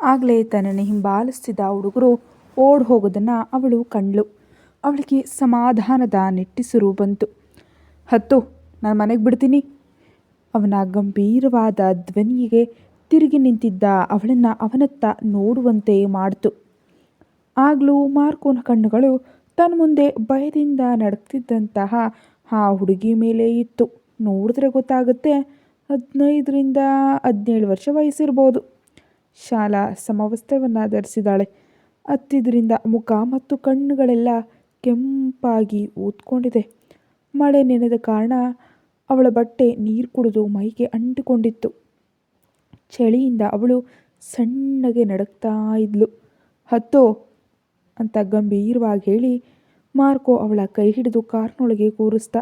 ಆಗಲೇ ತನ್ನನ್ನು ಹಿಂಬಾಲಿಸ್ತಿದ್ದ ಹುಡುಗರು ಓಡ್ ಹೋಗೋದನ್ನು ಅವಳು ಕಂಡ್ಳು. ಅವಳಿಗೆ ಸಮಾಧಾನದ ನಿಟ್ಟುಸಿರು ಬಂತು. ಹತ್ತು, ನಾನು ಮನೆಗೆ ಬಿಡ್ತೀನಿ. ಅವನ ಗಂಭೀರವಾದ ಧ್ವನಿಗೆ ತಿರುಗಿ ನಿಂತಿದ್ದ ಅವಳನ್ನು ಅವನತ್ತ ನೋಡುವಂತೆ ಮಾಡಿತು. ಆಗಲೂ ಮಾರ್ಕೋನ ಕಣ್ಣುಗಳು ತನ್ನ ಮುಂದೆ ಭಯದಿಂದ ನಡುಕ್ತಿದ್ದಂತಹ ಆ ಹುಡುಗಿ ಮೇಲೆ ಇತ್ತು. ನೋಡಿದ್ರೆ ಗೊತ್ತಾಗುತ್ತೆ, 15-17 ವರ್ಷ ವಯಸ್ಸಿರ್ಬೋದು. ಶಾಲಾ ಸಮವಸ್ತ್ರವನ್ನು ಧರಿಸಿದ್ದಾಳೆ. ಹತ್ತಿದ್ರಿಂದ ಮುಖ ಮತ್ತು ಕಣ್ಣುಗಳೆಲ್ಲ ಕೆಂಪಾಗಿ ಊದ್ಕೊಂಡಿದೆ. ಮಳೆ ನೆನೆದ ಕಾರಣ ಅವಳ ಬಟ್ಟೆ ನೀರು ಕುಡಿದು ಮೈಗೆ ಅಂಟಿಕೊಂಡಿತ್ತು. ಚಳಿಯಿಂದ ಅವಳು ಸಣ್ಣಗೆ ನಡುಕ್ತಾ ಇದ್ಲು. ಹತ್ತೋ ಅಂತ ಗಂಭೀರವಾಗಿ ಹೇಳಿ ಮಾರ್ಕೋ ಅವಳ ಕೈ ಹಿಡಿದು ಕಾರ್ನೊಳಗೆ ಕೂರಿಸ್ದ.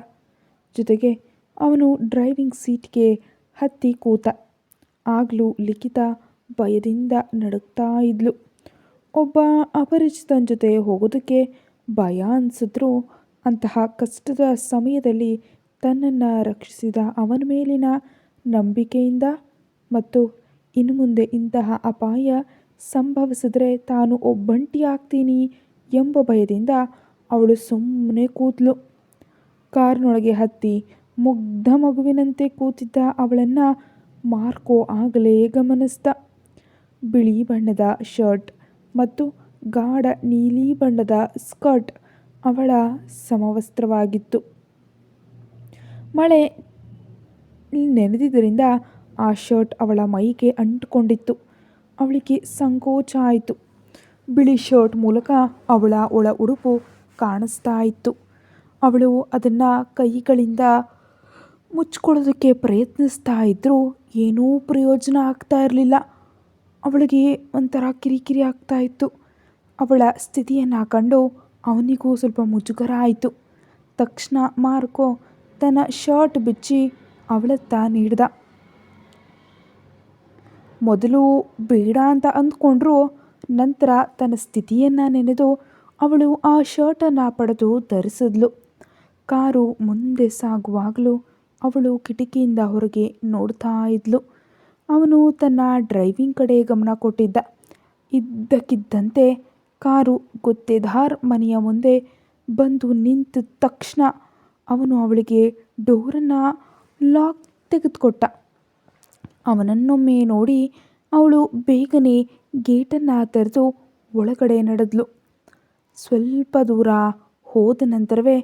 ಜೊತೆಗೆ ಅವನು ಡ್ರೈವಿಂಗ್ ಸೀಟ್ಗೆ ಹತ್ತಿ ಕೂತ. ಆಗಲೂ ಲಿಖಿತ ಭಯದಿಂದ ನಡುಕ್ತಾ ಇದ್ಲು. ಒಬ್ಬ ಅಪರಿಚಿತನ ಜೊತೆ ಹೋಗೋದಕ್ಕೆ ಭಯ ಅನಿಸಿದ್ರೂ ಅಂತಹ ಕಷ್ಟದ ಸಮಯದಲ್ಲಿ ತನ್ನನ್ನು ರಕ್ಷಿಸಿದ ಅವನ ಮೇಲಿನ ನಂಬಿಕೆಯಿಂದ ಮತ್ತು ಇನ್ನು ಮುಂದೆ ಇಂತಹ ಅಪಾಯ ಸಂಭವಿಸಿದ್ರೆ ತಾನು ಒಬ್ಬಂಟಿ ಆಗ್ತೀನಿ ಎಂಬ ಭಯದಿಂದ ಅವಳು ಸುಮ್ಮನೆ ಕೂತ್ಲು. ಕಾರ್ನೊಳಗೆ ಹತ್ತಿ ಮುಗ್ಧ ಮಗುವಿನಂತೆ ಕೂತಿದ್ದ ಅವಳನ್ನು ಮಾರ್ಕೋ ಆಗಲೇ ಗಮನಿಸ್ದ. ಬಿಳಿ ಬಣ್ಣದ ಶರ್ಟ್ ಮತ್ತು ಗಾಢ ನೀಲಿ ಬಣ್ಣದ ಸ್ಕರ್ಟ್ ಅವಳ ಸಮವಸ್ತ್ರವಾಗಿತ್ತು. ಮಳೆ ನೆನೆದಿದ್ದರಿಂದ ಆ ಶರ್ಟ್ ಅವಳ ಮೈಗೆ ಅಂಟಿಕೊಂಡಿತ್ತು. ಅವಳಿಗೆ ಸಂಕೋಚ ಆಯಿತು. ಬಿಳಿ ಶರ್ಟ್ ಮೂಲಕ ಅವಳ ಒಳ ಉಡುಪು ಕಾಣಿಸ್ತಾ ಇತ್ತು. ಅವಳು ಅದನ್ನು ಕೈಗಳಿಂದ ಮುಚ್ಕೊಳ್ಳೋದಕ್ಕೆ ಪ್ರಯತ್ನಿಸ್ತಾ ಇದ್ದರೂ ಏನೂ ಪ್ರಯೋಜನ ಆಗ್ತಾ ಇರಲಿಲ್ಲ. ಅವಳಿಗೆ ಒಂಥರ ಕಿರಿಕಿರಿ ಆಗ್ತಾ ಇತ್ತು. ಅವಳ ಸ್ಥಿತಿಯನ್ನು ಕಂಡು ಅವನಿಗೂ ಸ್ವಲ್ಪ ಮುಜುಗರ ಆಯಿತು. ತಕ್ಷಣ ಮಾರ್ಕೋ ತನ್ನ ಶರ್ಟ್ ಬಿಚ್ಚಿ ಅವಳತ್ತ ನೀಡ್ದ. ಮೊದಲು ಬೇಡ ಅಂತ ಅಂದ್ಕೊಂಡ್ರೂ ನಂತರ ತನ್ನ ಸ್ಥಿತಿಯನ್ನು ನೆನೆದು ಅವಳು ಆ ಶರ್ಟನ್ನು ಪಡೆದು ಧರಿಸಿದ್ಲು. ಕಾರು ಮುಂದೆ ಸಾಗುವಾಗಲೂ ಅವಳು ಕಿಟಕಿಯಿಂದ ಹೊರಗೆ ನೋಡ್ತಾ ಇದ್ಲು. ಅವನು ತನ್ನ ಡ್ರೈವಿಂಗ್ ಕಡೆ ಗಮನ ಕೊಟ್ಟಿದ್ದ. ಇದ್ದಕ್ಕಿದ್ದಂತೆ ಕಾರು ಗುತ್ತೇದಾರ್ ಮನೆಯ ಮುಂದೆ ಬಂದು ನಿಂತ ತಕ್ಷಣ ಅವನು ಅವಳಿಗೆ ಡೋರನ್ನು ಲಾಕ್ ತೆಗೆದುಕೊಟ್ಟ. ಅವನನ್ನೊಮ್ಮೆ ನೋಡಿ ಅವಳು ಬೇಗನೆ ಗೇಟನ್ನು ತೆರೆದು ಒಳಗಡೆ ನಡೆದ್ಲು. ಸ್ವಲ್ಪ ದೂರ ಹೋದ ನಂತರವೇ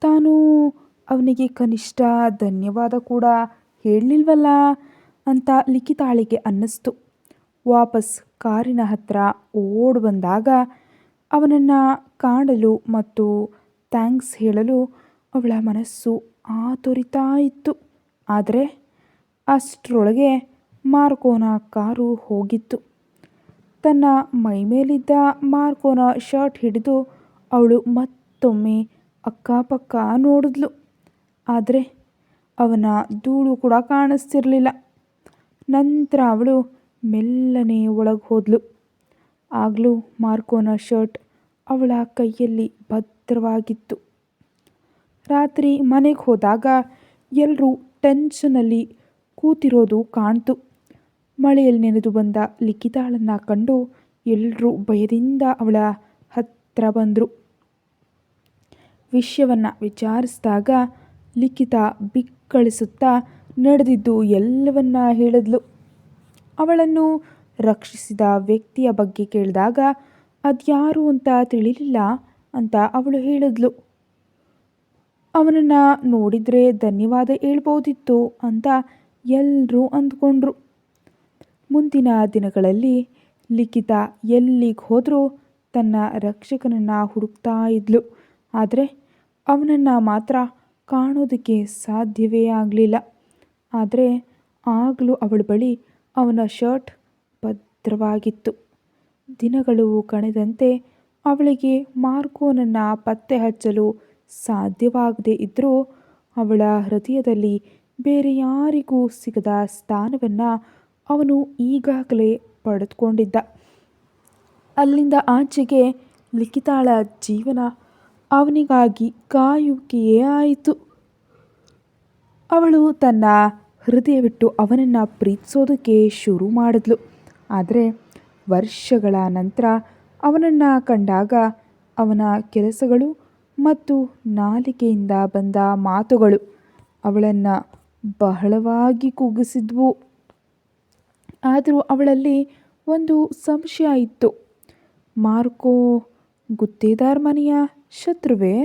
ತಾನು ಅವನಿಗೆ ಕನಿಷ್ಠ ಧನ್ಯವಾದ ಕೂಡ ಹೇಳಲಿಲ್ವಲ್ಲ ಅಂತ ಲಿಖಿತಾಳಿಗೆ ಅನ್ನಿಸ್ತು. ವಾಪಸ್ ಕಾರಿನ ಹತ್ರ ಓಡ್ ಬಂದಾಗ ಅವನನ್ನು ಕಾಣಲು ಮತ್ತು ಥ್ಯಾಂಕ್ಸ್ ಹೇಳಲು ಅವಳ ಮನಸ್ಸು ಆತುರಿತಾ ಇತ್ತು. ಆದರೆ ಅಷ್ಟರೊಳಗೆ ಮಾರ್ಕೋನ ಕಾರು ಹೋಗಿತ್ತು. ತನ್ನ ಮೈಮೇಲಿದ್ದ ಮಾರ್ಕೋನ ಶರ್ಟ್ ಹಿಡಿದು ಅವಳು ಮತ್ತೊಮ್ಮೆ ಅಕ್ಕಪಕ್ಕ ನೋಡಿದ್ಲು. ಆದರೆ ಅವನ ಧೂಳು ಕೂಡ ಕಾಣಿಸ್ತಿರಲಿಲ್ಲ. ನಂತರ ಅವಳು ಮೆಲ್ಲನೆ ಒಳಗೆ ಹೋದ್ಲು. ಆಗಲೂ ಮಾರ್ಕೋನ ಶರ್ಟ್ ಅವಳ ಕೈಯಲ್ಲಿ ಭದ್ರವಾಗಿತ್ತು. ರಾತ್ರಿ ಮನೆಗೆ ಹೋದಾಗ ಎಲ್ಲರೂ ಟೆನ್ಷನಲ್ಲಿ ಕೂತಿರೋದು ಕಾಣ್ತು. ಮಳೆಯಲ್ಲಿ ನೆನೆದು ಬಂದ ಲಿಖಿತಾಳನ್ನು ಕಂಡು ಎಲ್ಲರೂ ಭಯದಿಂದ ಅವಳ ಹತ್ರ ಬಂದರು. ವಿಷಯವನ್ನು ವಿಚಾರಿಸಿದಾಗ ಲಿಖಿತ ಬಿಕ್ಕಳಿಸುತ್ತಾ ನಡೆದಿದ್ದು ಎಲ್ಲವನ್ನ ಹೇಳಿದ್ಲು. ಅವಳನ್ನು ರಕ್ಷಿಸಿದ ವ್ಯಕ್ತಿಯ ಬಗ್ಗೆ ಕೇಳಿದಾಗ ಅದ್ಯಾರು ಅಂತ ತಿಳಿಲಿಲ್ಲ ಅಂತ ಅವಳು ಹೇಳಿದ್ಲು. ಅವನನ್ನು ನೋಡಿದರೆ ಧನ್ಯವಾದ ಹೇಳ್ಬೋದಿತ್ತು ಅಂತ ಎಲ್ಲರೂ ಅಂದ್ಕೊಂಡ್ರು. ಮುಂದಿನ ದಿನಗಳಲ್ಲಿ ಲಿಖಿತ ಎಲ್ಲಿಗೆ ಹೋದರೂ ತನ್ನ ರಕ್ಷಕನನ್ನು ಹುಡುಕ್ತಾ ಇದ್ಲು. ಆದರೆ ಅವನನ್ನು ಮಾತ್ರ ಕಾಣೋದಕ್ಕೆ ಸಾಧ್ಯವೇ ಆಗಲಿಲ್ಲ. ಆದರೆ ಆಗಲೂ ಅವಳ ಬಳಿ ಅವನ ಶರ್ಟ್ ಭದ್ರವಾಗಿತ್ತು. ದಿನಗಳು ಕಳೆದಂತೆ ಅವಳಿಗೆ ಮಾರ್ಕೋನನ್ನು ಪತ್ತೆ ಹಚ್ಚಲು ಸಾಧ್ಯವಾಗದೇ ಇದ್ದರೂ ಅವಳ ಹೃದಯದಲ್ಲಿ ಬೇರೆ ಯಾರಿಗೂ ಸಿಗದ ಸ್ಥಾನವನ್ನು ಅವನು ಈಗಾಗಲೇ ಪಡೆದುಕೊಂಡಿದ್ದ. ಅಲ್ಲಿಂದ ಆಚೆಗೆ ಲಿಖಿತಾಳ ಜೀವನ ಅವನಿಗಾಗಿ ಕಾಯುವಿಕೆಯೇ ಆಯಿತು. ಅವಳು ತನ್ನ ಹೃದಯವಿಟ್ಟು ಅವನನ್ನು ಪ್ರೀತಿಸೋದಕ್ಕೆ ಶುರು ಮಾಡಿದ್ಲು. ಆದರೆ ವರ್ಷಗಳ ನಂತರ ಅವನನ್ನು ಕಂಡಾಗ ಅವನ ಕೆಲಸಗಳು ಮತ್ತು ನಾಲಿಗೆಯಿಂದ ಬಂದ ಮಾತುಗಳು ಅವಳನ್ನು ಬಹಳವಾಗಿ ಕುಗ್ಗಿಸಿದ್ವು. ಆದರೂ ಅವಳಲ್ಲಿ ಒಂದು ಸಂಶಯ ಇತ್ತು. ಮಾರ್ಕೋ ಗುತ್ತೇದಾರ್ ಮನೆಯ ಶತ್ರುವೇ?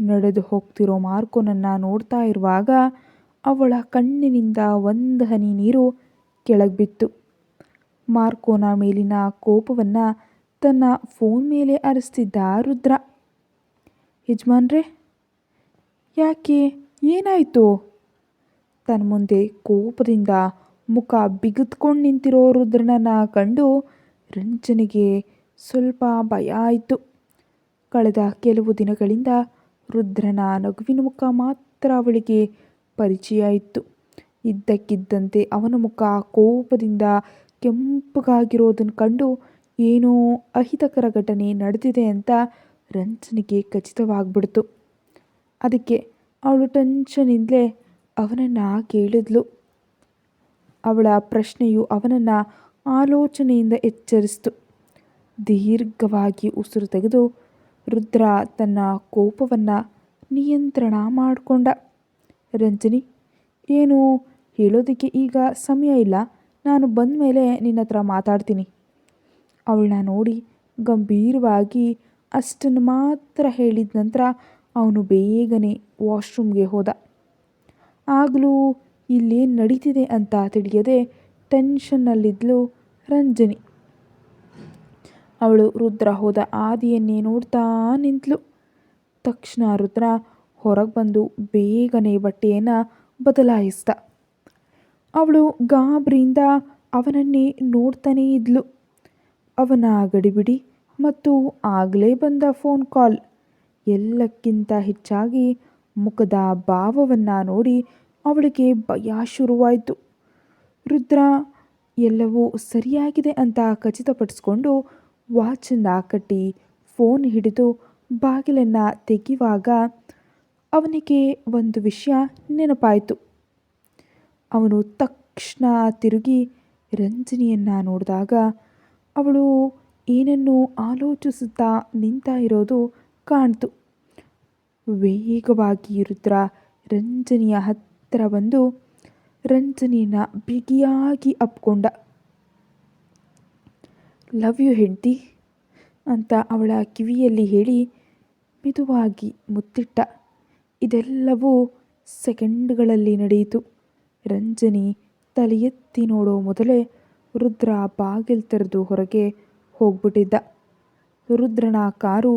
ನಡೆದು ಹೋಗ್ತಿರೋ ಮಾರ್ಕೋನನ್ನು ನೋಡ್ತಾ ಇರುವಾಗ ಅವಳ ಕಣ್ಣಿನಿಂದ ಒಂದು ಹನಿ ನೀರು ಕೆಳಗೆ ಬಿತ್ತು. ಮಾರ್ಕೋನ ಮೇಲಿನ ಕೋಪವನ್ನು ತನ್ನ ಫೋನ್ ಮೇಲೆ ಹರಿಸ್ತಿದ್ದ ರುದ್ರ. ಯಜಮಾನ್ರೇ, ಯಾಕೆ, ಏನಾಯಿತು? ತನ್ನ ಮುಂದೆ ಕೋಪದಿಂದ ಮುಖ ಬಿಗಿದ್ಕೊಂಡು ನಿಂತಿರೋ ರುದ್ರನನ್ನು ಕಂಡು ರಂಜನಿಗೆ ಸ್ವಲ್ಪ ಭಯ ಆಯಿತು. ಕಳೆದ ಕೆಲವು ದಿನಗಳಿಂದ ರುದ್ರನ ನಗುವಿನ ಮುಖ ಮಾತ್ರ ಅವಳಿಗೆ ಪರಿಚಯ ಇತ್ತು. ಇದ್ದಕ್ಕಿದ್ದಂತೆ ಅವನ ಮುಖ ಕೋಪದಿಂದ ಕೆಂಪಗಾಗಿರೋದನ್ನು ಕಂಡು ಏನೋ ಅಹಿತಕರ ಘಟನೆ ನಡೆದಿದೆ ಅಂತ ರಂಜನಿಗೆ ಖಚಿತವಾಗ್ಬಿಡ್ತು. ಅದಕ್ಕೆ ಅವಳು ಟೆನ್ಷನಿಂದಲೇ ಅವನನ್ನು ಕೇಳಿದ್ಲು. ಅವಳ ಪ್ರಶ್ನೆಯು ಅವನನ್ನು ಆಲೋಚನೆಯಿಂದ ಎಚ್ಚರಿಸಿತು. ದೀರ್ಘವಾಗಿ ಉಸಿರು ತೆಗೆದು ರುದ್ರ ತನ್ನ ಕೋಪವನ್ನು ನಿಯಂತ್ರಣ ಮಾಡಿಕೊಂಡ. ರಂಜನಿ, ಏನು ಹೇಳೋದಕ್ಕೆ ಈಗ ಸಮಯ ಇಲ್ಲ, ನಾನು ಬಂದ ಮೇಲೆ ನಿನ್ನ ಹತ್ರ ಮಾತಾಡ್ತೀನಿ. ಅವಳನ್ನ ನೋಡಿ ಗಂಭೀರವಾಗಿ ಅಷ್ಟನ್ನು ಮಾತ್ರ ಹೇಳಿದ ನಂತರ ಅವನು ಬೇಗನೆ ವಾಶ್ರೂಮ್ಗೆ ಹೋದ. ಆಗಲೂ ಇಲ್ಲೇನು ನಡೀತಿದೆ ಅಂತ ತಿಳಿಯದೆ ಟೆನ್ಷನ್ನಲ್ಲಿದ್ಲು ರಂಜನಿ. ಅವಳು ರುದ್ರ ಹೋದ ಹಾದಿಯನ್ನೇ ನೋಡ್ತಾ ನಿಂತಳು. ತಕ್ಷಣ ರುದ್ರ ಹೊರಗೆ ಬಂದು ಬೇಗನೆ ಬಟ್ಟೆಯನ್ನು ಬದಲಾಯಿಸ್ದ. ಅವಳು ಗಾಬರಿಯಿಂದ ಅವನನ್ನೇ ನೋಡ್ತಾನೇ ಇದ್ಲು. ಅವನ ಗಡಿಬಿಡಿ ಮತ್ತು ಆಗಲೇ ಬಂದ ಫೋನ್ ಕಾಲ್, ಎಲ್ಲಕ್ಕಿಂತ ಹೆಚ್ಚಾಗಿ ಮುಖದ ಭಾವವನ್ನು ನೋಡಿ ಅವಳಿಗೆ ಭಯ ಶುರುವಾಯಿತು. ರುದ್ರ ಎಲ್ಲವೂ ಸರಿಯಾಗಿದೆ ಅಂತ ಖಚಿತಪಡಿಸ್ಕೊಂಡು ವಾಚನ್ನು ಕಟ್ಟಿ ಫೋನ್ ಹಿಡಿದು ಬಾಗಿಲನ್ನು ತೆಗೆಯುವಾಗ ಅವನಿಗೆ ಒಂದು ವಿಷಯ ನೆನಪಾಯಿತು. ಅವನು ತಕ್ಷಣ ತಿರುಗಿ ರಂಜನಿಯನ್ನು ನೋಡಿದಾಗ ಅವಳು ಏನನ್ನೂ ಆಲೋಚಿಸುತ್ತಾ ನಿಂತ ಇರೋದು ಕಾಣ್ತು. ವೇಗವಾಗಿ ರುದ್ರ ರಂಜನಿಯ ಹತ್ತಿರ ಬಂದು ರಂಜನಿಯನ್ನು ಬಿಗಿಯಾಗಿ ಅಪ್ಕೊಂಡ. ಲವ್ ಯು ಹೆಂಡ್ತಿ ಅಂತ ಅವಳ ಕಿವಿಯಲ್ಲಿ ಹೇಳಿ ಮೆದುವಾಗಿ ಮುತ್ತಿಟ್ಟ. ಇದೆಲ್ಲವೂ ಸೆಕೆಂಡ್ಗಳಲ್ಲಿ ನಡೆಯಿತು. ರಂಜನಿ ತಲೆ ಎತ್ತಿ ನೋಡೋ ಮೊದಲೇ ರುದ್ರ ಬಾಗಿಲು ತೆರೆದು ಹೊರಗೆ ಹೋಗ್ಬಿಟ್ಟಿದ್ದ. ರುದ್ರನ ಕಾರು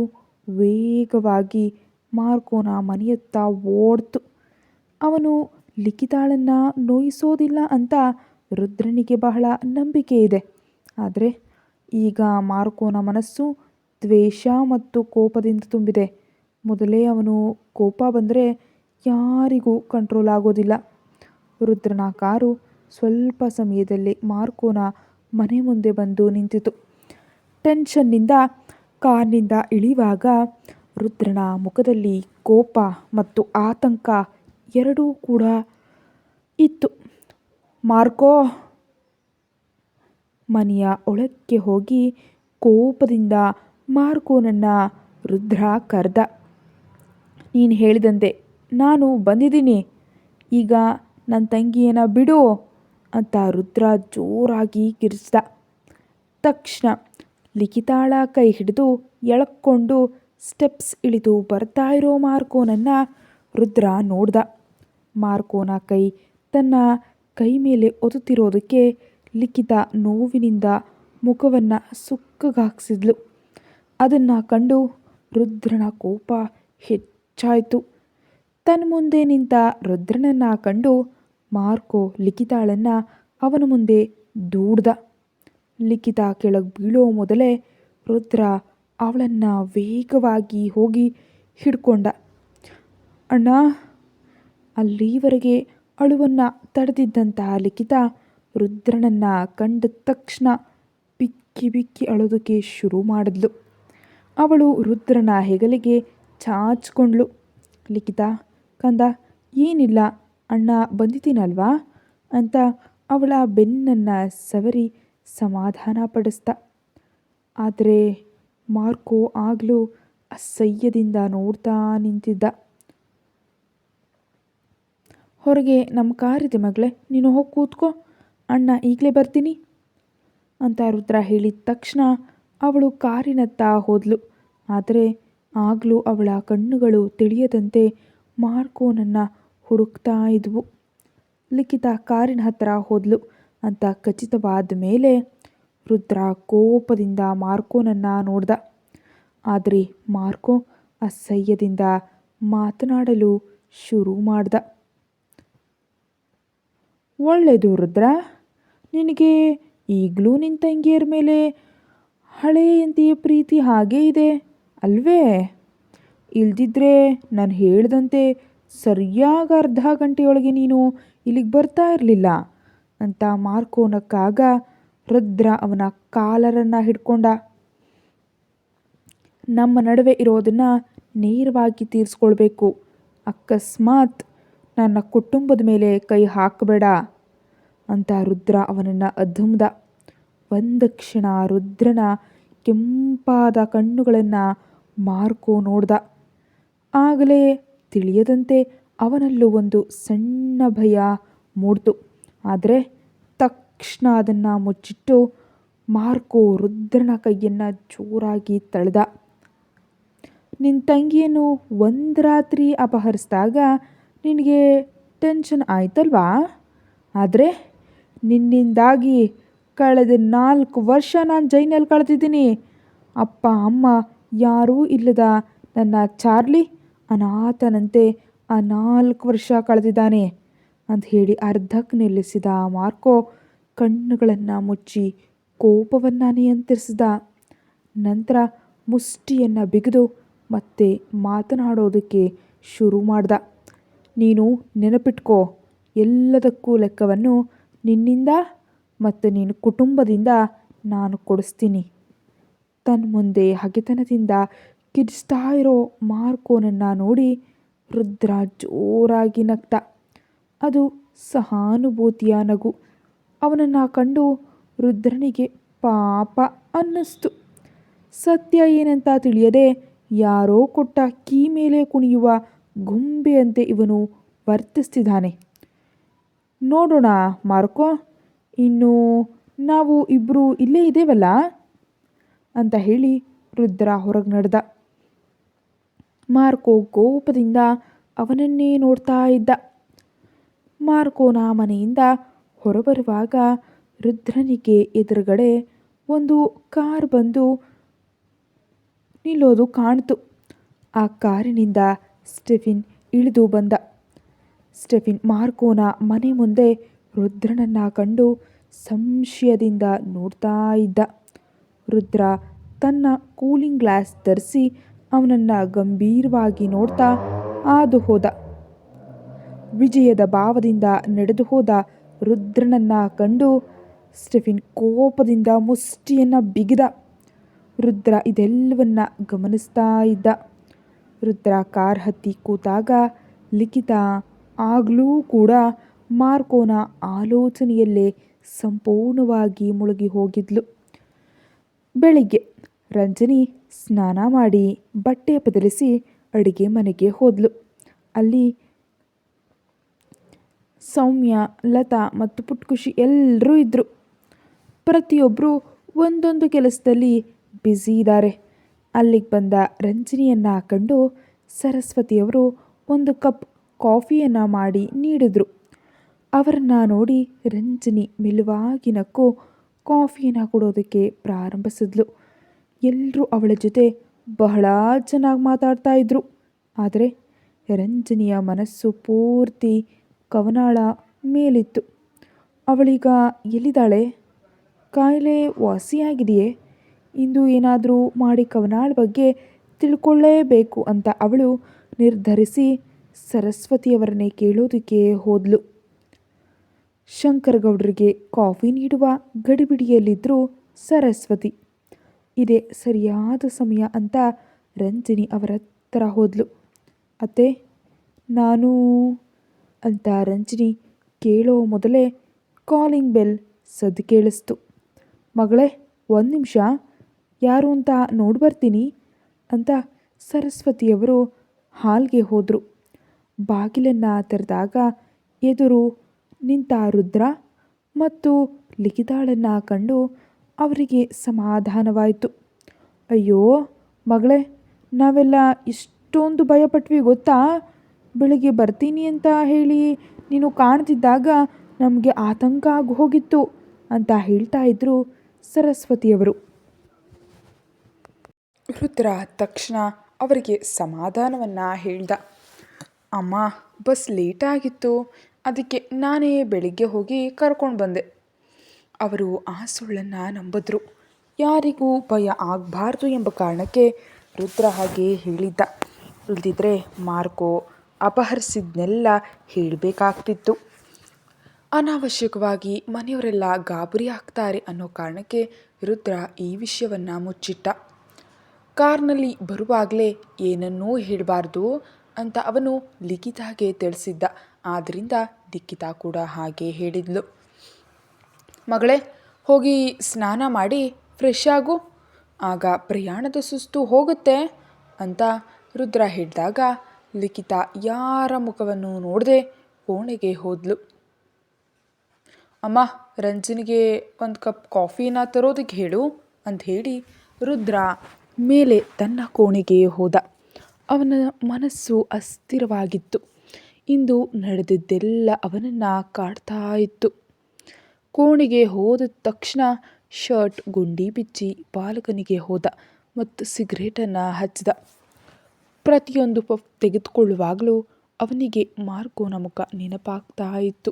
ವೇಗವಾಗಿ ಮಾರ್ಕೋನ ಮನೆಯತ್ತ ಓಡ್ತು. ಅವನು ಲಿಖಿತಾಳನ್ನು ನೋಯಿಸೋದಿಲ್ಲ ಅಂತ ರುದ್ರನಿಗೆ ಬಹಳ ನಂಬಿಕೆ ಇದೆ. ಆದರೆ ಈಗ ಮಾರ್ಕೋನ ಮನಸ್ಸು ದ್ವೇಷ ಮತ್ತು ಕೋಪದಿಂದ ತುಂಬಿದೆ. ಮೊದಲೇ ಅವನು ಕೋಪ ಬಂದರೆ ಯಾರಿಗೂ ಕಂಟ್ರೋಲ್ ಆಗೋದಿಲ್ಲ. ರುದ್ರನ ಕಾರು ಸ್ವಲ್ಪ ಸಮಯದಲ್ಲಿ ಮಾರ್ಕೋನ ಮನೆ ಮುಂದೆ ಬಂದು ನಿಂತಿತು. ಟೆನ್ಷನ್ನಿಂದ ಕಾರ್ನಿಂದ ಇಳಿಯುವಾಗ ರುದ್ರನ ಮುಖದಲ್ಲಿ ಕೋಪ ಮತ್ತು ಆತಂಕ ಎರಡೂ ಕೂಡ ಇತ್ತು. ಮಾರ್ಕೋ! ಮನೆಯ ಒಳಕ್ಕೆ ಹೋಗಿ ಕೋಪದಿಂದ ಮಾರ್ಕೋನನ್ನು ರುದ್ರ ಕರೆದ. ನೀನು ಹೇಳಿದಂತೆ ನಾನು ಬಂದಿದ್ದೀನಿ, ಈಗ ನನ್ನ ತಂಗಿಯನ್ನು ಬಿಡು ಅಂತ ರುದ್ರ ಜೋರಾಗಿ ಕಿರಿಚಿದ. ತಕ್ಷಣ ಲಿಖಿತಾಳ ಕೈ ಹಿಡಿದು ಎಳಕೊಂಡು ಸ್ಟೆಪ್ಸ್ ಇಳಿದು ಬರ್ತಾ ಇರೋ ಮಾರ್ಕೋನನ್ನು ರುದ್ರ ನೋಡ್ದ. ಮಾರ್ಕೋನ ಕೈ ತನ್ನ ಕೈ ಮೇಲೆ ಒತ್ತುತ್ತಿರೋದಕ್ಕೆ ಲಿಖಿತ ನೋವಿನಿಂದ ಮುಖವನ್ನು ಸುಕ್ಕಗಾಗಿಸಿದ್ಲು. ಅದನ್ನು ಕಂಡು ರುದ್ರನ ಕೋಪ ಹೆಚ್ಚಾಯಿತು. ತನ್ನ ಮುಂದೆ ನಿಂತ ರುದ್ರನನ್ನು ಕಂಡು ಮಾರ್ಕೋ ಲಿಖಿತಾಳನ್ನು ಅವನ ಮುಂದೆ ದೂಡ್ದ. ಲಿಖಿತ ಕೆಳಗೆ ಬೀಳೋ ಮೊದಲೇ ರುದ್ರ ಅವಳನ್ನು ವೇಗವಾಗಿ ಹೋಗಿ ಹಿಡ್ಕೊಂಡ. ಅಣ್ಣ! ಅಲ್ಲಿವರೆಗೆ ಅಳುವನ್ನು ತಡೆದಿದ್ದಂತಹ ಲಿಖಿತ ರುದ್ರನನ್ನು ಕಂಡ ತಕ್ಷಣ ಬಿಕ್ಕಿ ಬಿಕ್ಕಿ ಅಳೋದಕ್ಕೆ ಶುರು ಮಾಡಿದ್ಲು. ಅವಳು ರುದ್ರನ ಹೆಗಲಿಗೆ ಚಾಚ್ಕೊಂಡ್ಳು. ಲಿಖಿತ ಕಂದ, ಏನಿಲ್ಲ, ಅಣ್ಣ ಬಂದಿದ್ದೀನಲ್ವಾ ಅಂತ ಅವಳ ಬೆನ್ನನ್ನು ಸವರಿ ಸಮಾಧಾನ ಪಡಿಸ್ದ. ಆದರೆ ಮಾರ್ಕೋ ಆಗಲೂ ಅಸಹ್ಯದಿಂದ ನೋಡ್ತಾ ನಿಂತಿದ್ದ. ಹೊರಗೆ ನಮ್ಮ ಕಾರಿದೆ ಮಗಳೇ, ನೀನು ಹೋಗಿ ಕೂತ್ಕೋ, ಅಣ್ಣ ಈಗಲೇ ಬರ್ತೀನಿ ಅಂತ ರುದ್ರ ಹೇಳಿದ ತಕ್ಷಣ ಅವಳು ಕಾರಿನತ್ತ ಹೋದ್ಲು. ಆದರೆ ಆಗಲೂ ಅವಳ ಕಣ್ಣುಗಳು ತಿಳಿಯದಂತೆ ಮಾರ್ಕೋನನ್ನು ಹುಡುಕ್ತಾ ಇದ್ವು. ಲಿಖಿತ ಕಾರಿನ ಹತ್ರ ಹೋದ್ಲು ಅಂತ ಖಚಿತವಾದ ಮೇಲೆ ರುದ್ರ ಕೋಪದಿಂದ ಮಾರ್ಕೋನನ್ನು ನೋಡ್ದ. ಆದರೆ ಮಾರ್ಕೋ ಅಸಹ್ಯದಿಂದ ಮಾತನಾಡಲು ಶುರು ಮಾಡ್ದ. ಒಳ್ಳೆಯದು ರುದ್ರ, ನಿನಗೆ ಈಗಲೂ ನಿನ್ನ ತಂಗಿಯರ ಮೇಲೆ ಹಳೆಯಂತೆಯ ಪ್ರೀತಿ ಹಾಗೇ ಇದೆ ಅಲ್ವೇ? ಇಲ್ದಿದ್ರೆ ನಾನು ಹೇಳ್ದಂತೆ ಸರಿಯಾಗಿ ಅರ್ಧ ಗಂಟೆಯೊಳಗೆ ನೀನು ಇಲ್ಲಿಗೆ ಬರ್ತಾ ಇರಲಿಲ್ಲ ಅಂತ ಮಾರ್ಕೋನಕ್ಕಾಗ ರುದ್ರ ಅವನ ಕಾಲರನ್ನು ಹಿಡ್ಕೊಂಡ. ನಮ್ಮ ನಡುವೆ ಇರೋದನ್ನು ನೇರವಾಗಿ ತೀರಿಸ್ಕೊಳ್ಬೇಕು. ಅಕಸ್ಮಾತ್ ನನ್ನ ಕುಟುಂಬದ ಮೇಲೆ ಕೈ ಹಾಕಬೇಡ ಅಂತ ರುದ್ರ ಅವನನ್ನು ಅಧುಮ್ದ. ಒಂದು ಕ್ಷಣ ರುದ್ರನ ಕೆಂಪಾದ ಕಣ್ಣುಗಳನ್ನು ಮಾರ್ಕೋ ನೋಡ್ದ. ಆಗಲೇ ತಿಳಿಯದಂತೆ ಅವನಲ್ಲೂ ಒಂದು ಸಣ್ಣ ಭಯ ಮೂಡ್ತು. ಆದರೆ ತಕ್ಷಣ ಅದನ್ನು ಮುಚ್ಚಿಟ್ಟು ಮಾರ್ಕೋ ರುದ್ರನ ಕೈಯನ್ನು ಜೋರಾಗಿ ತಳ್ದ. ನಿನ್ನ ತಂಗಿಯನ್ನು ಒಂದು ರಾತ್ರಿ ಅಪಹರಿಸಿದಾಗ ನಿನಗೆ ಟೆನ್ಷನ್ ಆಯ್ತಲ್ವಾ? ಆದರೆ ನಿನ್ನಿಂದಾಗಿ ಕಳೆದ 4 ವರ್ಷ ನಾನು ಜೈನಲ್ಲಿ ಕಳೆದಿದ್ದೀನಿ. ಅಪ್ಪ ಅಮ್ಮ ಯಾರೂ ಇಲ್ಲದ ನನ್ನ ಚಾರ್ಲಿ ಅನಾಥನಂತೆ ಆ 4 ವರ್ಷ ಕಳೆದಿದ್ದಾನೆ ಅಂತ ಹೇಳಿ ಅರ್ಧಕ್ಕೆ ನಿಲ್ಲಿಸಿದ ಮಾರ್ಕೋ ಕಣ್ಣುಗಳನ್ನು ಮುಚ್ಚಿ ಕೋಪವನ್ನು ನಿಯಂತ್ರಿಸಿದ. ನಂತರ ಮುಷ್ಟಿಯನ್ನು ಬಿಗಿದು ಮತ್ತೆ ಮಾತನಾಡೋದಕ್ಕೆ ಶುರು ಮಾಡ್ದ. ನೀನು ನೆನಪಿಟ್ಕೋ, ಎಲ್ಲದಕ್ಕೂ ಲೆಕ್ಕವನ್ನು ನಿನ್ನಿಂದ ಮತ್ತು ನಿನ್ನ ಕುಟುಂಬದಿಂದ ನಾನು ಕೊಡಿಸ್ತೀನಿ. ತನ್ನ ಮುಂದೆ ಹಗೆತನದಿಂದ ಕಿರಿಸ್ತಾ ಇರೋ ಮಾರ್ಕೋನನ್ನು ನೋಡಿ ರುದ್ರ ಜೋರಾಗಿ ನಗ್ತ. ಅದು ಸಹಾನುಭೂತಿಯ ನಗು. ಅವನನ್ನು ಕಂಡು ರುದ್ರನಿಗೆ ಪಾಪ ಅನ್ನಿಸ್ತು. ಸತ್ಯ ಏನಂತ ತಿಳಿಯದೆ ಯಾರೋ ಕೊಟ್ಟ ಕೀ ಮೇಲೆ ಕುಣಿಯುವ ಗೊಂಬೆಯಂತೆ ಇವನು ವರ್ತಿಸ್ತಿದ್ದಾನೆ. ನೋಡೋಣ ಮಾರ್ಕೋ, ಇನ್ನು ನಾವು ಇಬ್ಬರು ಇಲ್ಲೇ ಇದ್ದೇವಲ್ಲ ಅಂತ ಹೇಳಿ ರುದ್ರ ಹೊರಗೆ ನಡೆದ. ಮಾರ್ಕೋ ಕೋಪದಿಂದ ಅವನನ್ನೇ ನೋಡ್ತಾ ಇದ್ದ. ಮಾರ್ಕೋನ ಮನೆಯಿಂದ ಹೊರಬರುವಾಗ ರುದ್ರನಿಗೆ ಎದುರುಗಡೆ ಒಂದು ಕಾರ್ ಬಂದು ನಿಲ್ಲೋದು ಕಾಣ್ತು. ಆ ಕಾರಿನಿಂದ ಸ್ಟೆಫಿನ್ ಇಳಿದು ಬಂದ. ಸ್ಟೆಫಿನ್ ಮಾರ್ಕೋನ ಮನೆ ಮುಂದೆ ರುದ್ರನನ್ನು ಕಂಡು ಸಂಶಯದಿಂದ ನೋಡ್ತಾ ಇದ್ದ. ರುದ್ರ ತನ್ನ ಕೂಲಿಂಗ್ ಗ್ಲಾಸ್ ಧರಿಸಿ ಅವನನ್ನು ಗಂಭೀರವಾಗಿ ನೋಡ್ತಾ ಹಾದು ಹೋದ. ವಿಜಯದ ಭಾವದಿಂದ ನಡೆದು ಹೋದ ರುದ್ರನನ್ನು ಕಂಡು ಸ್ಟೆಫಿನ್ ಕೋಪದಿಂದ ಮುಷ್ಟಿಯನ್ನು ಬಿಗಿದ. ರುದ್ರ ಇದೆಲ್ಲವನ್ನ ಗಮನಿಸ್ತಾ ಇದ್ದ. ರುದ್ರ ಕಾರ್ ಹತ್ತಿ ಕೂತಾಗ ಲಿಖಿತ ಆಗಲೂ ಕೂಡ ಮಾರ್ಕೋನ ಆಲೋಚನೆಯಲ್ಲೇ ಸಂಪೂರ್ಣವಾಗಿ ಮುಳುಗಿ ಹೋಗಿದ್ಲು. ಬೆಳಿಗ್ಗೆ ರಂಜನಿ ಸ್ನಾನ ಮಾಡಿ ಬಟ್ಟೆ ಬದಲಿಸಿ ಅಡುಗೆ ಮನೆಗೆ ಹೋದ್ಲು. ಅಲ್ಲಿ ಸೌಮ್ಯ, ಲತಾ ಮತ್ತು ಪುಟ್ಕುಷಿ ಎಲ್ಲರೂ ಇದ್ದರು. ಪ್ರತಿಯೊಬ್ಬರು ಒಂದೊಂದು ಕೆಲಸದಲ್ಲಿ ಬ್ಯುಸಿ ಇದ್ದಾರೆ. ಅಲ್ಲಿಗೆ ಬಂದ ರಂಜನಿಯನ್ನು ಕಂಡು ಸರಸ್ವತಿಯವರು ಒಂದು ಕಪ್ ಕಾಫಿಯನ್ನು ಮಾಡಿ ನೀಡಿದ್ರು. ಅವರನ್ನು ನೋಡಿ ರಂಜನಿ ಮೆಲುವಾಗಿ ನಕ್ಕು ಕಾಫಿಯನ್ನು ಕೊಡೋದಕ್ಕೆ ಪ್ರಾರಂಭಿಸಿದ್ಲು. ಎಲ್ಲರೂ ಅವಳ ಜೊತೆ ಬಹಳ ಚೆನ್ನಾಗಿ ಮಾತಾಡ್ತಾ ಇದ್ರು. ಆದರೆ ರಂಜನಿಯ ಮನಸ್ಸು ಪೂರ್ತಿ ಕವನಾಳ ಮೇಲಿತ್ತು. ಅವಳೀಗ ಎಲ್ಲಿದ್ದಾಳೆ? ಕಾಯಿಲೆ ವಾಸಿಯಾಗಿದೆಯೇ? ಇಂದು ಏನಾದರೂ ಮಾಡಿ ಕವನಾಳ ಬಗ್ಗೆ ತಿಳ್ಕೊಳ್ಳೇಬೇಕು ಅಂತ ಅವಳು ನಿರ್ಧರಿಸಿ ಸರಸ್ವತಿಯವರನ್ನೇ ಕೇಳೋದಕ್ಕೆ ಹೋದ್ಲು. ಶಂಕರಗೌಡರಿಗೆ ಕಾಫಿ ನೀಡುವ ಗಡಿಬಿಡಿಯಲ್ಲಿದ್ದರು ಸರಸ್ವತಿ. ಇದೇ ಸರಿಯಾದ ಸಮಯ ಅಂತ ರಂಜನಿ ಅವರ ಹತ್ರ ಹೋದ್ಲು. ಅತ್ತೆ, ನಾನು ಅಂತ ರಂಜನಿ ಕೇಳೋ ಮೊದಲೇ ಕಾಲಿಂಗ್ ಬೆಲ್ ಸದ್ದು ಕೇಳಿಸ್ತು. ಮಗಳೇ, ಒಂದು ನಿಮಿಷ, ಯಾರು ಅಂತ ನೋಡಿ ಬರ್ತೀನಿ ಅಂತ ಸರಸ್ವತಿಯವರು ಹಾಲ್ಗೆ ಹೋದರು. ಬಾಗಿಲನ್ನು ತೆರೆದಾಗ ಎದುರು ನಿಂತ ರುದ್ರ ಮತ್ತು ಲಿಖಿತಾಳನ್ನು ಕಂಡು ಅವರಿಗೆ ಸಮಾಧಾನವಾಯಿತು. ಅಯ್ಯೋ ಮಗಳೇ, ನಾವೆಲ್ಲ ಇಷ್ಟೊಂದು ಭಯಪಟ್ವಿ ಗೊತ್ತಾ? ಬೆಳಿಗ್ಗೆ ಬರ್ತೀನಿ ಅಂತ ಹೇಳಿ ನೀನು ಕಾಣ್ತಿದ್ದಾಗ ನಮಗೆ ಆತಂಕ ಆಗಿ ಹೋಗಿತ್ತು ಅಂತ ಹೇಳ್ತಾ ಇದ್ರು ಸರಸ್ವತಿಯವರು. ರುದ್ರ ತಕ್ಷಣ ಅವರಿಗೆ ಸಮಾಧಾನವನ್ನು ಹೇಳ್ದ. ಅಮ್ಮ, ಬಸ್ ಲೇಟಾಗಿತ್ತು, ಅದಕ್ಕೆ ನಾನೇ ಬೆಳಿಗ್ಗೆ ಹೋಗಿ ಕರ್ಕೊಂಡು ಬಂದೆ. ಅವರು ಆ ಸುಳ್ಳನ್ನು ನಂಬಿದ್ರು. ಯಾರಿಗೂ ಭಯ ಆಗಬಾರ್ದು ಎಂಬ ಕಾರಣಕ್ಕೆ ರುದ್ರ ಹಾಗೆ ಹೇಳಿದ್ದ. ಇಲ್ದಿದ್ರೆ ಮಾರ್ಕೋ ಅಪಹರಿಸಿದ್ನೆಲ್ಲ ಹೇಳಬೇಕಾಗ್ತಿತ್ತು. ಅನಾವಶ್ಯಕವಾಗಿ ಮನೆಯವರೆಲ್ಲ ಗಾಬರಿ ಆಗ್ತಾರೆ ಅನ್ನೋ ಕಾರಣಕ್ಕೆ ರುದ್ರ ಈ ವಿಷಯವನ್ನು ಮುಚ್ಚಿಟ್ಟ. ಕಾರ್ನಲ್ಲಿ ಬರುವಾಗಲೇ ಏನನ್ನೂ ಹೇಳಬಾರ್ದು ಅಂತ ಅವನು ಲಿಖಿತಾಗೆ ತಿಳಿಸಿದ್ದ. ಆದ್ದರಿಂದ ಲಿಖಿತಾ ಕೂಡ ಹಾಗೆ ಹೇಳಿದ್ಲು. ಮಗಳೇ, ಹೋಗಿ ಸ್ನಾನ ಮಾಡಿ ಫ್ರೆಶ್ ಆಗು, ಆಗ ಪ್ರಯಾಣದ ಸುಸ್ತು ಹೋಗುತ್ತೆ ಅಂತ ರುದ್ರ ಹೇಳಿದಾಗ ಲಿಖಿತಾ ಯಾರ ಮುಖವನ್ನು ನೋಡದೆ ಕೋಣೆಗೆ ಹೋದ್ಲು. ಅಮ್ಮ, ರಂಜನಿಗೆ ಒಂದು ಕಪ್ ಕಾಫಿನ ತರೋದಕ್ಕೆ ಹೇಳು ಅಂತ ಹೇಳಿ ರುದ್ರ ಮೇಲೆ ತನ್ನ ಕೋಣೆಗೆ ಹೋದ. ಅವನ ಮನಸ್ಸು ಅಸ್ಥಿರವಾಗಿತ್ತು. ಇಂದು ನಡೆದಿದ್ದೆಲ್ಲ ಅವನನ್ನು ಕಾಡ್ತಾ ಇತ್ತು. ಕೋಣೆಗೆ ಹೋದ ತಕ್ಷಣ ಶರ್ಟ್ ಗುಂಡಿ ಬಿಚ್ಚಿ ಬಾಲ್ಕನಿಗೆ ಹೋದ ಮತ್ತು ಸಿಗರೇಟನ್ನು ಹಚ್ಚಿದ. ಪ್ರತಿಯೊಂದು ಪಫ್ ತೆಗೆದುಕೊಳ್ಳುವಾಗಲೂ ಅವನಿಗೆ ಮಾರ್ಕೋನ ಮುಖ ನೆನಪಾಗ್ತಾ ಇತ್ತು.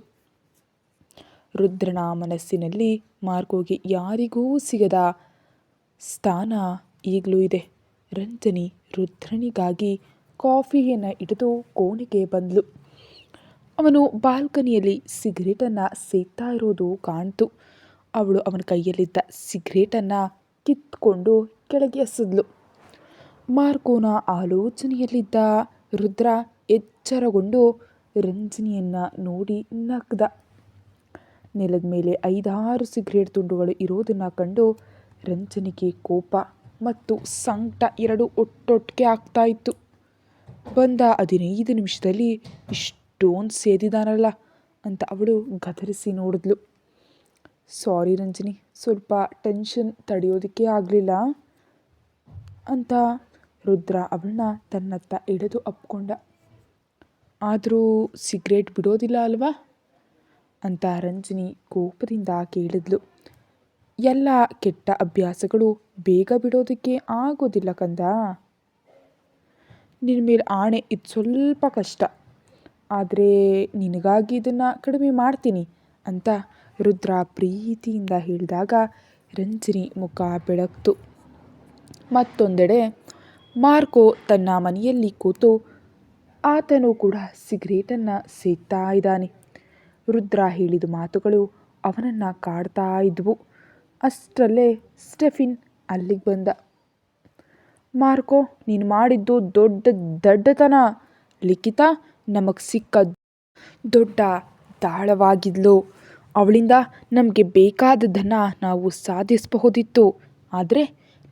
ರುದ್ರನ ಮನಸ್ಸಿನಲ್ಲಿ ಮಾರ್ಕೋಗೆ ಯಾರಿಗೂ ಸಿಗದ ಸ್ಥಾನ ಈಗಲೂ ಇದೆ. ರಂಜನಿ ರುದ್ರನಿಗಾಗಿ ಕಾಫಿಯನ್ನು ಹಿಡಿದು ಕೋಣೆಗೆ ಬಂದಳು. ಅವನು ಬಾಲ್ಕನಿಯಲ್ಲಿ ಸಿಗರೇಟನ್ನು ಸೇದ್ತಾ ಇರೋದು ಕಾಣ್ತು. ಅವಳು ಅವನ ಕೈಯಲ್ಲಿದ್ದ ಸಿಗರೇಟನ್ನು ಕಿತ್ಕೊಂಡು ಕೆಳಗೆ ಎಸೆದ್ಲು. ಮಾರ್ಕೋನ ಆಲೋಚನೆಯಲ್ಲಿದ್ದ ರುದ್ರ ಎಚ್ಚರಗೊಂಡು ರಂಜನಿಯನ್ನು ನೋಡಿ ನಗ್ದ. ನೆಲದ ಮೇಲೆ 5-6 ಸಿಗರೇಟ್ ತುಂಡುಗಳು ಇರೋದನ್ನು ಕಂಡು ರಂಜನಿಗೆ ಕೋಪ ಮತ್ತು ಸಂಕಟ ಎರಡೂ ಒಟ್ಟೊಟ್ಟಿಗೆ ಆಗ್ತಾ ಇತ್ತು. ಬಂದ 15 ನಿಮಿಷದಲ್ಲಿ ಇಷ್ಟೊಂದು ಸೇದಿದಾನಲ್ಲ ಅಂತ ಅವಳು ಗದರಿಸಿ ನೋಡಿದ್ಲು. ಸಾರಿ ರಂಜನಿ, ಸ್ವಲ್ಪ ಟೆನ್ಷನ್ ತಡೆಯೋದಕ್ಕೆ ಆಗಲಿಲ್ಲ ಅಂತ ರುದ್ರ ಅವಳನ್ನ ತನ್ನತ್ತ ಎಳೆದು ಅಪ್ಕೊಂಡ. ಆದರೂ ಸಿಗರೇಟ್ ಬಿಡೋದಿಲ್ಲ ಅಲ್ವಾ ಅಂತ ರಂಜನಿ ಕೋಪದಿಂದ ಕೇಳಿದ್ಲು. ಎಲ್ಲ ಕೆಟ್ಟ ಅಭ್ಯಾಸಗಳು ಬೇಗ ಬಿಡೋದಕ್ಕೆ ಆಗೋದಿಲ್ಲ ಕಂದ. ನಿನ್ನ ಮೇಲೆ ಆಣೆ, ಇದು ಸ್ವಲ್ಪ ಕಷ್ಟ, ಆದರೆ ನಿನಗಾಗಿ ಇದನ್ನು ಕಡಿಮೆ ಮಾಡ್ತೀನಿ ಅಂತ ರುದ್ರ ಪ್ರೀತಿಯಿಂದ ಹೇಳಿದಾಗ ರಂಜನಿ ಮುಖ ಬೆಳಗ್ತು. ಮತ್ತೊಂದೆಡೆ ಮಾರ್ಕೋ ತನ್ನ ಮನೆಯಲ್ಲಿ ಕೂತು ಆತನು ಕೂಡ ಸಿಗರೇಟನ್ನು ಸೇದ್ತಾ ಇದ್ದಾನೆ. ರುದ್ರ ಹೇಳಿದ ಮಾತುಗಳು ಅವನನ್ನು ಕಾಡ್ತಾ ಇದ್ವು. ಅಷ್ಟರಲ್ಲೇ ಸ್ಟೆಫಿನ್ ಅಲ್ಲಿಗೆ ಬಂದ. ಮಾರ್ಕೋ, ನೀನು ಮಾಡಿದ್ದು ದೊಡ್ಡ ದಡ್ಡತನ. ಲಿಖಿತಾ ನಮಗೆ ಸಿಕ್ಕ ದೊಡ್ಡ ದಾಳವಾಗಿದ್ಲು. ಅವಳಿಂದ ನಮಗೆ ಬೇಕಾದದ್ದನ್ನು ನಾವು ಸಾಧಿಸಬಹುದಿತ್ತು, ಆದರೆ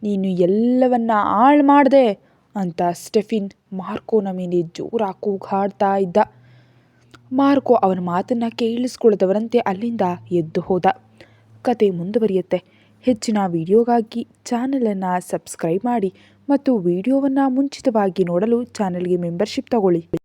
ನೀನು ಎಲ್ಲವನ್ನ ಹಾಳು ಮಾಡಿದೆ ಅಂತ ಸ್ಟೆಫಿನ್ ಮಾರ್ಕೋನ ಮೇಲೆ ಜೋರಾಗಿ ಕೂಗಾಡ್ತಾ ಇದ್ದ. ಮಾರ್ಕೋ ಅವನ ಮಾತನ್ನು ಕೇಳಿಸ್ಕೊಳ್ಳದವರಂತೆ ಅಲ್ಲಿಂದ ಎದ್ದು ಹೋದ. ಕತೆ ಮುಂದುವರಿಯುತ್ತೆ. ಹೆಚ್ಚಿನ ವಿಡಿಯೋಗಾಗಿ ಚಾನಲನ್ನು ಸಬ್ಸ್ಕ್ರೈಬ್ ಮಾಡಿ ಮತ್ತು ವಿಡಿಯೋವನ್ನು ಮುಂಚಿತವಾಗಿ ನೋಡಲು ಚಾನಲ್ಗೆ ಮೆಂಬರ್ಶಿಪ್ ತಗೊಳ್ಳಿ.